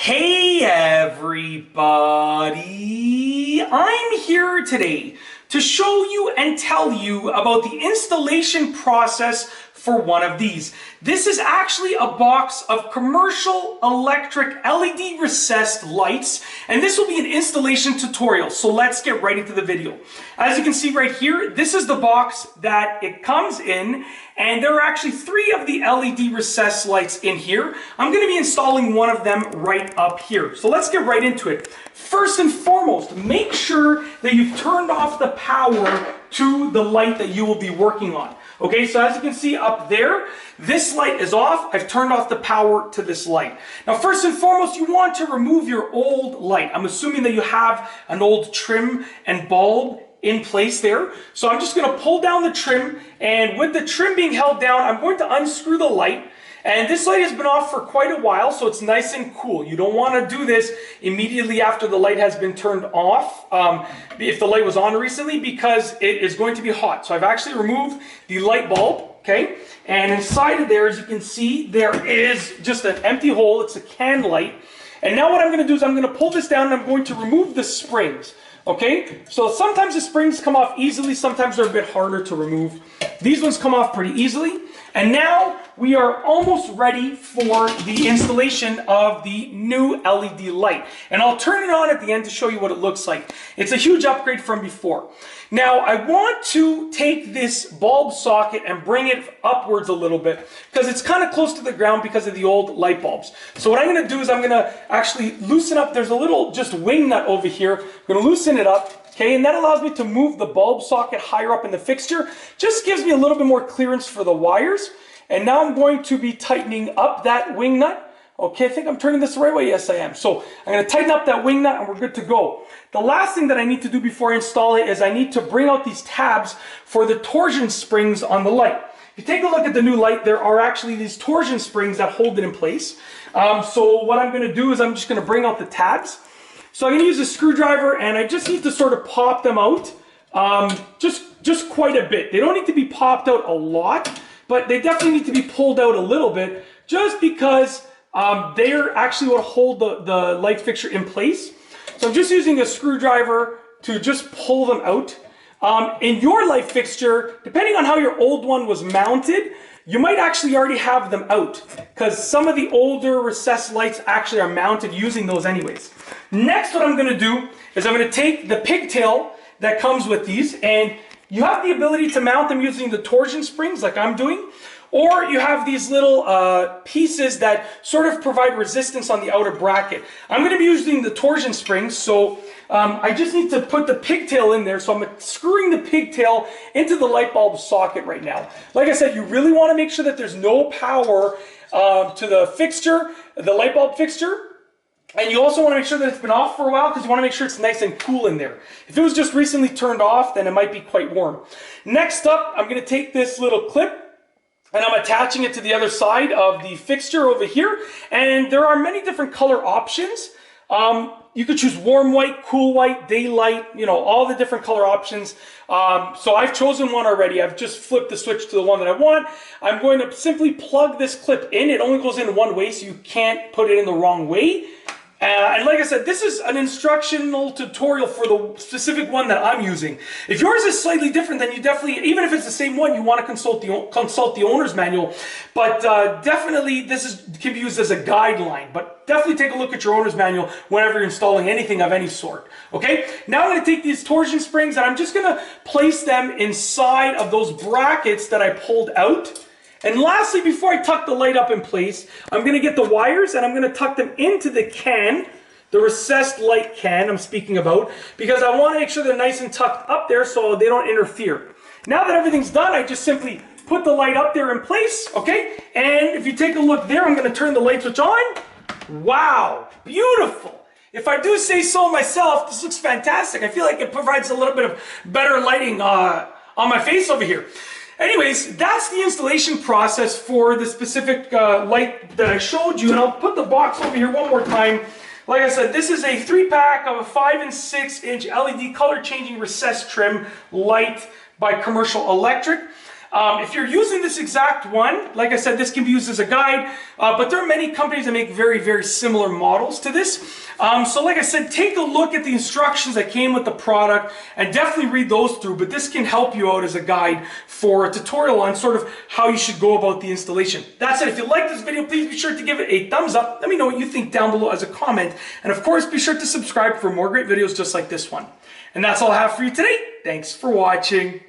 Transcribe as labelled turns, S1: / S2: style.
S1: Hey everybody! I'm here today to show you and tell you about the installation process for one of these. This is actually a box of commercial electric LED recessed lights, and this will be an installation tutorial. So let's get right into the video. As you can see right here, this is the box that it comes in, and there are actually 3 of the LED recessed lights in here. I'm going to be installing one of them right up here. So let's get right into it. First and foremost, make sure that you've turned off the power to the light that you will be working on. Okay, so as you can see up there, this light is off. I've turned off the power to this light. Now, first and foremost, you want to remove your old light. I'm assuming that you have an old trim and bulb in place there. So I'm just going to pull down the trim, and with the trim being held down, I'm going to unscrew the light. And this light has been off for quite a while, so it's nice and cool. You don't want to do this immediately after the light has been turned off, if the light was on recently, because it is going to be hot. So I've actually removed the light bulb, okay? And inside of there, as you can see, there is just an empty hole. It's a can light. And now what I'm going to do is I'm going to pull this down, and I'm going to remove the springs. Okay, so sometimes the springs come off easily, sometimes they're a bit harder to remove. These ones come off pretty easily. And now we are almost ready for the installation of the new LED light. And I'll turn it on at the end to show you what it looks like. It's a huge upgrade from before. Now I want to take this bulb socket and bring it upwards a little bit because it's kind of close to the ground because of the old light bulbs. So what I'm going to do is I'm going to actually loosen up. There's a little just wing nut over here. I'm going to loosen it up. Okay, and that allows me to move the bulb socket higher up in the fixture. Just gives me a little bit more clearance for the wires. And now I'm going to be tightening up that wing nut. Okay, I think I'm turning this the right way. Yes, I am. So I'm going to tighten up that wing nut and we're good to go. The last thing that I need to do before I install it is I need to bring out these tabs for the torsion springs on the light. If you take a look at the new light, there are actually these torsion springs that hold it in place. So what I'm going to do is I'm just going to bring out the tabs. So I'm going to use a screwdriver, and I just need to sort of pop them out, just quite a bit. They don't need to be popped out a lot, but they definitely need to be pulled out a little bit, just because they're actually what hold the light fixture in place. So I'm just using a screwdriver to just pull them out. In your light fixture, depending on how your old one was mounted, you might actually already have them out, because some of the older recessed lights actually are mounted using those anyways. Next, what I'm going to do is I'm going to take the pigtail that comes with these, and you have the ability to mount them using the torsion springs like I'm doing, or you have these little pieces that sort of provide resistance on the outer bracket. I'm going to be using the torsion springs, so I just need to put the pigtail in there. So I'm screwing the pigtail into the light bulb socket right now. Like I said, you really want to make sure that there's no power to the fixture, the light bulb fixture. And you also want to make sure that it's been off for a while, because you want to make sure it's nice and cool in there. If it was just recently turned off, then it might be quite warm. Next up, I'm going to take this little clip, and I'm attaching it to the other side of the fixture over here. And there are many different color options. You could choose warm white, cool white, daylight, you know, all the different color options. So I've chosen one already. I've just flipped the switch to the one that I want. I'm going to simply plug this clip in. It only goes in one way, so you can't put it in the wrong way. And like I said, this is an instructional tutorial for the specific one that I'm using. If yours is slightly different, then you definitely, even if it's the same one, you want to consult the owner's manual. But definitely this can be used as a guideline. But definitely take a look at your owner's manual whenever you're installing anything of any sort. Okay, now I'm going to take these torsion springs, and I'm just going to place them inside of those brackets that I pulled out. And lastly, before I tuck the light up in place, I'm going to get the wires, and I'm going to tuck them into the can, the recessed light can I'm speaking about, because I want to make sure they're nice and tucked up there so they don't interfere. Now that everything's done, I just simply put the light up there in place, okay? And if you take a look there, I'm going to turn the light switch on. Wow, beautiful. If I do say so myself, this looks fantastic. I feel like it provides a little bit of better lighting on my face over here. Anyways, that's the installation process for the specific light that I showed you, and I'll put the box over here one more time. Like I said, this is a 3-pack of a 5 and 6 inch LED color changing recessed trim light by Commercial Electric. If you're using this exact one, like I said, this can be used as a guide, but there are many companies that make very, very similar models to this. So like I said, take a look at the instructions that came with the product and definitely read those through, but this can help you out as a guide for a tutorial on sort of how you should go about the installation. That's it. If you like this video, please be sure to give it a thumbs up. Let me know what you think down below as a comment. And of course, be sure to subscribe for more great videos just like this one. And that's all I have for you today. Thanks for watching.